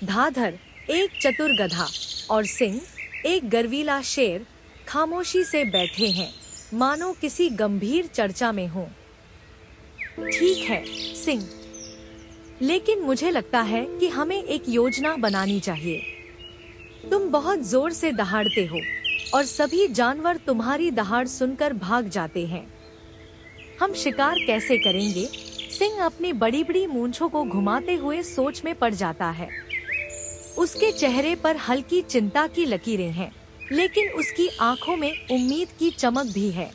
धाधर एक चतुर गधा और सिंह एक गर्वीला शेर खामोशी से बैठे हैं, मानो किसी गंभीर चर्चा में हो। ठीक है सिंह, लेकिन मुझे लगता है कि हमें एक योजना बनानी चाहिए। तुम बहुत जोर से दहाड़ते हो और सभी जानवर तुम्हारी दहाड़ सुनकर भाग जाते हैं। हम शिकार कैसे करेंगे? सिंह अपनी बड़ी बड़ी मूंछों को घुमाते हुए सोच में पड़ जाता है। उसके चेहरे पर हल्की चिंता की लकीरें हैं, लेकिन उसकी आंखों में उम्मीद की चमक भी है।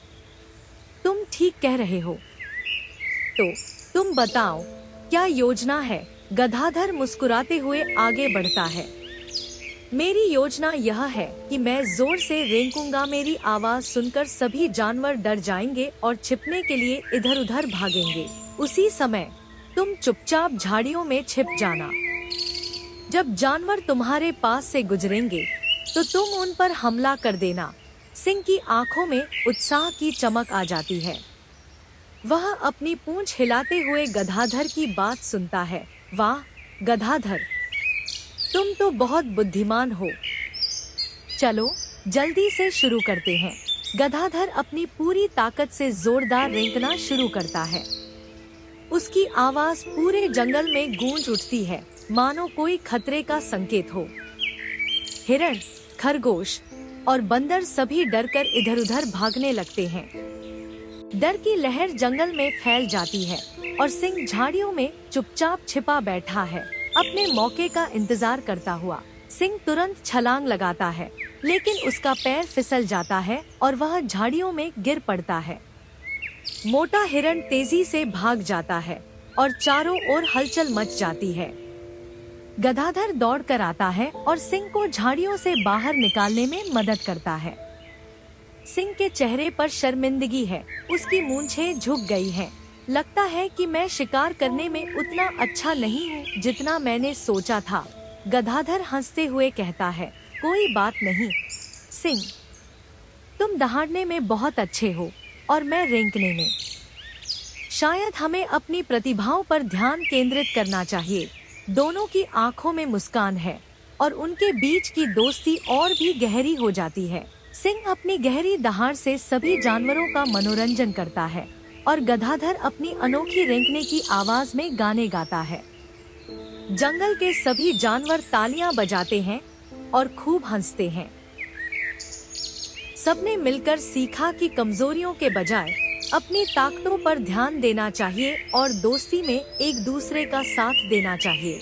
तुम ठीक कह रहे हो। तो तुम बताओ, क्या योजना है? गधाधर मुस्कुराते हुए आगे बढ़ता है। मेरी योजना यह है कि मैं जोर से रेंकूंगा। मेरी आवाज सुनकर सभी जानवर डर जाएंगे और छिपने के लिए इधर उधर भागेंगे। उसी समय तुम चुपचाप झाड़ियों में छिप जाना। जब जानवर तुम्हारे पास से गुजरेंगे तो तुम उन पर हमला कर देना। सिंह की आंखों में उत्साह की चमक आ जाती है। वह अपनी पूंछ हिलाते हुए गधाधर की बात सुनता है। वाह गधाधर, तुम तो बहुत बुद्धिमान हो। चलो जल्दी से शुरू करते हैं। गधाधर अपनी पूरी ताकत से जोरदार रेंकना शुरू करता है। उसकी आवाज पूरे जंगल में गूंज उठती है, मानो कोई खतरे का संकेत हो। हिरण, खरगोश और बंदर सभी डरकर इधर उधर भागने लगते हैं। डर की लहर जंगल में फैल जाती है और सिंह झाड़ियों में चुपचाप छिपा बैठा है, अपने मौके का इंतजार करता हुआ। सिंह तुरंत छलांग लगाता है, लेकिन उसका पैर फिसल जाता है और वह झाड़ियों में गिर पड़ता है। मोटा हिरण तेजी से भाग जाता है और चारों ओर हलचल मच जाती है। गधाधर दौड़ कर आता है और सिंह को झाड़ियों से बाहर निकालने में मदद करता है। सिंह के चेहरे पर शर्मिंदगी है, उसकी मूंछें झुक गई हैं। लगता है कि मैं शिकार करने में उतना अच्छा नहीं हूँ जितना मैंने सोचा था। गधाधर हंसते हुए कहता है, कोई बात नहीं सिंह, तुम दहाड़ने में बहुत अच्छे हो और मैं रेंकने में। शायद हमें अपनी प्रतिभाओं पर ध्यान केंद्रित करना चाहिए। दोनों की आंखों में मुस्कान है और उनके बीच की दोस्ती और भी गहरी हो जाती है। सिंह अपनी गहरी दहाड़ से सभी जानवरों का मनोरंजन करता है और गधाधर अपनी अनोखी रेंकने की आवाज में गाने गाता है। जंगल के सभी जानवर तालियां बजाते हैं और खूब हंसते हैं। सबने मिलकर सीखा कि कमजोरियों के बजाय अपनी ताकतों पर ध्यान देना चाहिए और दोस्ती में एक दूसरे का साथ देना चाहिए।